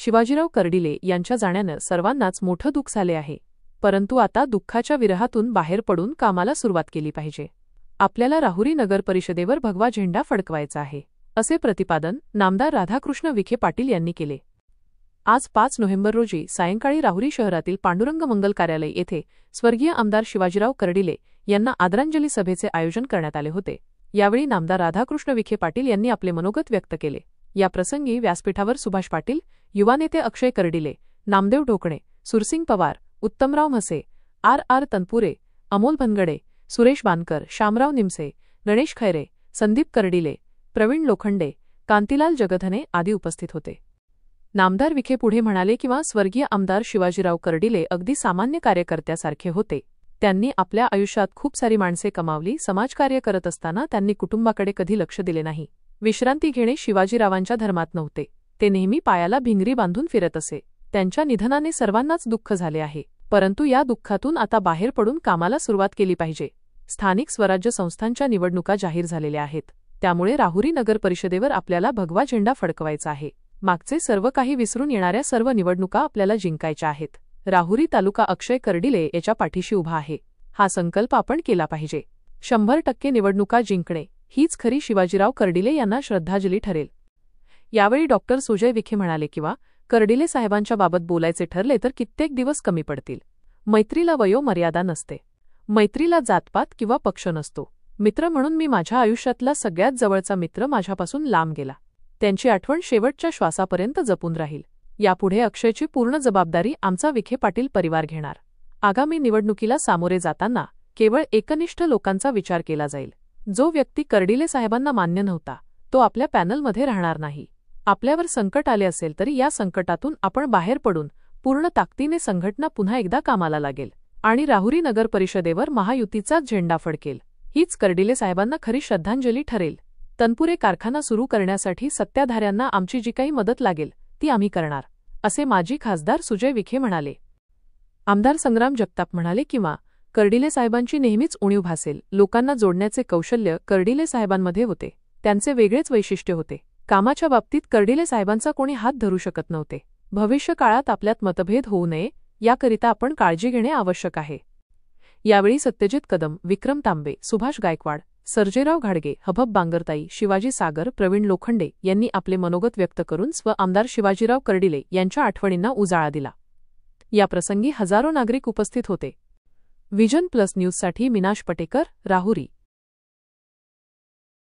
शिवाजीराव कर्डिले यांच्या जाण्यानं सर्वांनाच मोठं दुःख झाले आहे. परंतु आता दुःखाच्या विरहातून बाहेर पडून कामाला सुरुवात केली पाहिजे. आपल्याला राहुरी नगर परिषदेवर भगवा झेंडा फडकवायचा आहे, असे प्रतिपादन नामदार राधाकृष्ण विखे पाटील यांनी केले. आज 5 नोव्हेंबर रोजी सायंकाळी राहुरी शहरातील पांडुरंग मंगल कार्यालय येथे स्वर्गीय आमदार शिवाजीराव कर्डिले यांना आदरांजली सभेचे आयोजन करण्यात आले होते. यावेळी नामदार राधाकृष्ण विखे पाटील यांनी आपले मनोगत व्यक्त केले. या प्रसंगी व्यासपीठावर सुभाष पाटील, युवा नेते अक्षय कर्डिले, नामदेव ढोकणे, सुरसिंग पवार, उत्तमराव म्हसे, आर तनपुरे, अमोल भनगडे, सुरेश बानकर, शामराव निमसे, गणेश खैरे, संदीप कर्डिले, प्रवीण लोखंडे, कांतीलाल जगधने आदी उपस्थित होते. नामदार विखे पुढे म्हणाले किंवा स्वर्गीय आमदार शिवाजीराव कर्डिले अगदी सामान्य कार्यकर्त्यासारखे होते. त्यांनी आपल्या आयुष्यात खूप सारी माणसे कमावली. समाजकार्य करत असताना त्यांनी कुटुंबाकडे कधी लक्ष दिले नाही. विश्रांती घेणे शिवाजीरावांच्या धर्मात नव्हते. ते नेहमी पायाला भिंगरी बांधून फिरत असे. त्यांच्या निधनाने सर्वांनाच दुःख झाले आहे. परंतु या दुःखातून आता बाहेर पडून कामाला सुरुवात केली पाहिजे. स्थानिक स्वराज्य संस्थांच्या निवडणुका जाहीर झालेल्या आहेत. त्यामुळे राहुरी नगर परिषदेवर आपल्याला भगवा झेंडा फडकवायचा आहे. मागचे सर्व काही विसरून येणाऱ्या सर्व निवडणुका आपल्याला जिंकायच्या आहेत. राहुरी तालुका अक्षय कर्डिले याच्या पाठीशी उभा आहे. हा संकल्प आपण केला पाहिजे. 100% निवडणुका जिंकणे हीच खरी शिवाजीराव कर्डिले यांना श्रद्धांजली ठरेल. यावेळी डॉक्टर सुजय विखे म्हणाले किंवा कर्डिले साहेबांच्या बाबत बोलायचे ठरले तर कित्येक दिवस कमी पडतील. मैत्रीला वयोमर्यादा नसते. मैत्रीला जातपात किंवा पक्ष नसतो. मित्र म्हणून मी माझ्या आयुष्यातला सगळ्यात जवळचा मित्र माझ्यापासून लांब गेला. त्यांची आठवण शेवटच्या श्वासापर्यंत जपून राहील. यापुढे अक्षयची पूर्ण जबाबदारी आमचा विखे पाटील परिवार घेणार. आगामी निवडणुकीला सामोरे जाताना केवळ एकनिष्ठ लोकांचा विचार केला जाईल. जो व्यक्ती कर्डिले साहेबांना मान्य नव्हता तो आपल्या पॅनलमध्ये राहणार नाही. आपल्यावर संकट आले असेल तरी या संकटातून आपण बाहेर पडून पूर्ण ताकदीने संघटना पुन्हा एकदा कामाला लागेल आणि राहुरी नगर परिषदेवर महायुतीचाच झेंडा फडकेल. हीच कर्डिले साहेबांना खरी श्रद्धांजली ठरेल. तनपुरे कारखाना सुरू करण्यासाठी सत्ताधाऱ्यांना आमची जी काही मदत लागेल ती आम्ही करणार, असे माजी खासदार सुजय विखे म्हणाले. आमदार संग्राम जगताप म्हणाले किंवा कर्डिले साहेबांची नेहमीच उणीव भासेल. लोकांना जोडण्याचे कौशल्य कर्डिले साहेबांमध्ये होते. त्यांचे वेगळेच वैशिष्ट्य होते. कामाच्या बाबतीत कर्डिले साहेबांचा कोणी हात धरू शकत नव्हते. भविष्य काळात आपल्यात मतभेद होऊ नये याकरिता आपण काळजी घेणे आवश्यक आहे. यावेळी सत्यजित कदम, विक्रम तांबे, सुभाष गायकवाड, सर्जेराव घाडगे, हबब बांगरताई, शिवाजी सागर, प्रवीण लोखंडे यांनी आपले मनोगत व्यक्त करून आमदार शिवाजीराव कर्डिले यांच्या आठवणींना उजाळा दिला. या प्रसंगी हजारो नागरिक उपस्थित होते. विजन प्लस न्यूजसाठी मीनाश पटेकर, राहुरी.